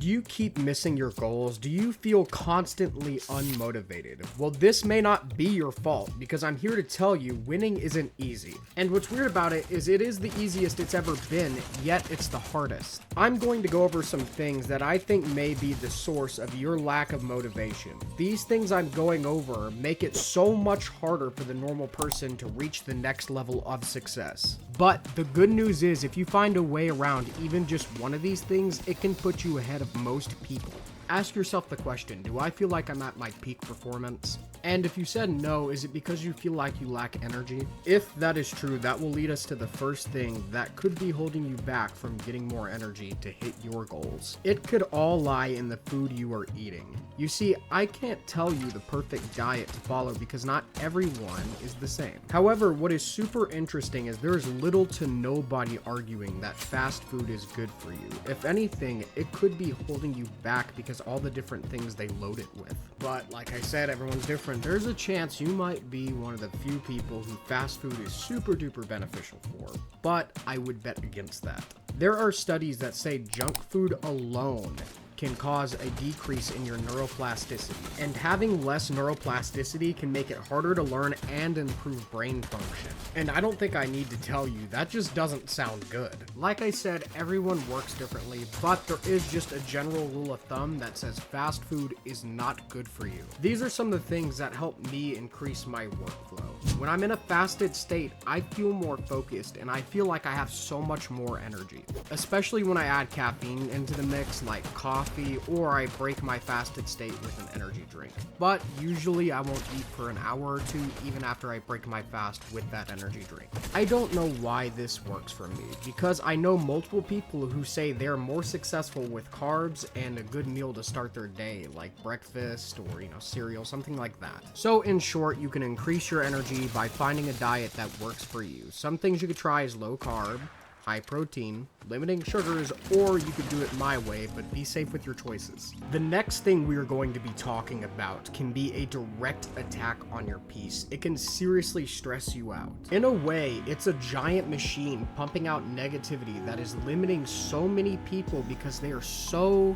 Do you keep missing your goals? Do you feel constantly unmotivated? Well, this may not be your fault, because I'm here to tell you winning isn't easy. And what's weird about it is the easiest it's ever been, yet it's the hardest. I'm going to go over some things that I think may be the source of your lack of motivation. These things I'm going over make it so much harder for the normal person to reach the next level of success. But the good news is, if you find a way around even just one of these things, it can put you ahead of most people. Ask yourself the question, do I feel like I'm at my peak performance? And if you said no, is it because you feel like you lack energy? If that is true, that will lead us to the first thing that could be holding you back from getting more energy to hit your goals. It could all lie in the food you are eating. You see, I can't tell you the perfect diet to follow because not everyone is the same. However, what is super interesting is there is little to nobody arguing that fast food is good for you. If anything, it could be holding you back because all the different things they load it with. But like I said, everyone's different. There's a chance you might be one of the few people who fast food is super duper beneficial for, but I would bet against that. There are studies that say junk food alone can cause a decrease in your neuroplasticity, and having less neuroplasticity can make it harder to learn and improve brain function. And I don't think I need to tell you, that just doesn't sound good. Like I said, everyone works differently, but there is just a general rule of thumb that says fast food is not good for you. These are some of the things that help me increase my workflow. When I'm in a fasted state, I feel more focused and I feel like I have so much more energy, especially when I add caffeine into the mix, like coffee, or I break my fasted state with an energy drink. But usually I won't eat for an hour or two even after I break my fast with that energy drink. I don't know why this works for me, because I know multiple people who say they're more successful with carbs and a good meal to start their day, like breakfast or, cereal, something like that. So in short, you can increase your energy by finding a diet that works for you. Some things you could try is low carb, high protein, limiting sugars, or you could do it my way, but be safe with your choices. The next thing we are going to be talking about can be a direct attack on your peace. It can seriously stress you out. In a way, it's a giant machine pumping out negativity that is limiting so many people because they are so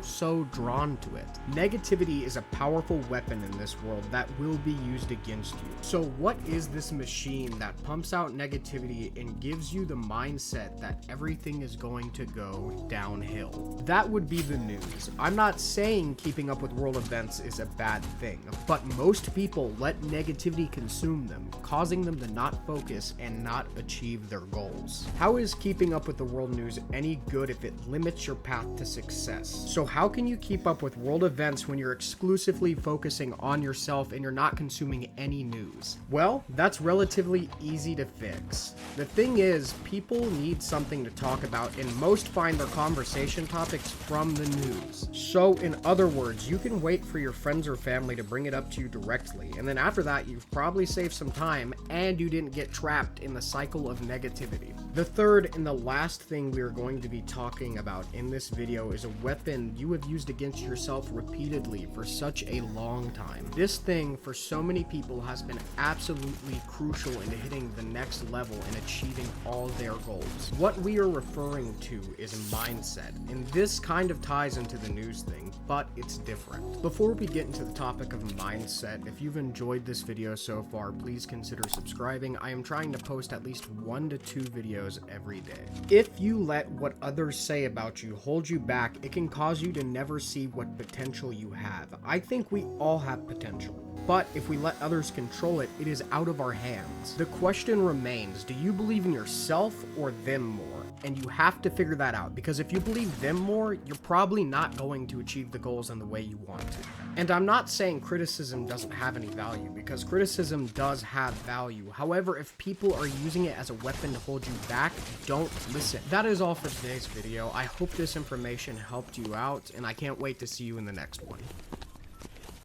drawn to it. Negativity is a powerful weapon in this world that will be used against you. So what is this machine that pumps out negativity and gives you the mindset that everything is going to go downhill? That would be the news. I'm not saying keeping up with world events is a bad thing, but most people let negativity consume them, causing them to not focus and not achieve their goals. How is keeping up with the world news any good if it limits your path to success? So how can you keep up with world events when you're exclusively focusing on yourself and you're not consuming any news? Well, that's relatively easy to fix. The thing is, people need something to talk about, and most find their conversation topics from the news. So in other words, you can wait for your friends or family to bring it up to you directly, and then after that you've probably saved some time and you didn't get trapped in the cycle of negativity. The third and the last thing we are going to be talking about in this video is a weapon you have used against yourself repeatedly for such a long time. This thing for so many people has been absolutely crucial in hitting the next level and achieving all their goals. What we are referring to is mindset, and this kind of ties into the news thing, but it's different. Before we get into the topic of mindset, if you've enjoyed this video so far, please consider subscribing. I am trying to post at least 1 to 2 videos every day. If you let what others say about you hold you back, it can cause you to never see what potential you have. I think we all have potential, but if we let others control it, it is out of our hands. The question remains, do you believe in yourself or them more? And you have to figure that out, because if you believe them more, you're probably not going to achieve the goals in the way you want to. And I'm not saying criticism doesn't have any value, because criticism does have value. However, if people are using it as a weapon to hold you back, don't listen. That is all for today's video. I hope this information helped you out, and I can't wait to see you in the next one.